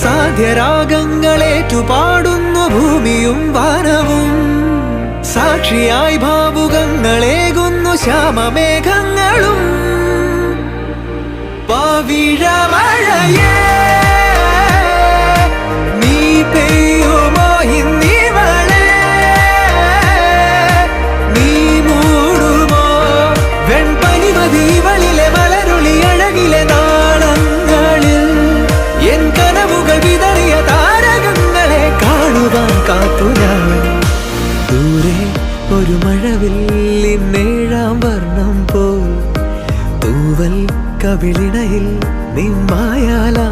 സാധ്യരാഗങ്ങളേറ്റുപാടുന്നു ഭൂമിയും വാനവും. സാക്ഷിയായി ഭാവുകങ്ങളേകുന്നു ശ്യാമമേഘങ്ങളും. പവിഴമഴയേ നീ പെയ്യുമോ ഇന്നിവളെ, നീ മൂടുമോ വെൺപനിമതിവളിലെ വളരുളി അഴകിലെ നാളങ്ങളിൽ. എൻ കനവുകൾ വിതറിയ താരകങ്ങളെ കാണുവാൻ കാത്തു ഞാൻ. ദൂരെ ഒരു മഴവില്ലിന്നേഴാം വർണ്ണം പോൽ തൂവൽ കവിളിണയിൽ നിമ്മായാലാ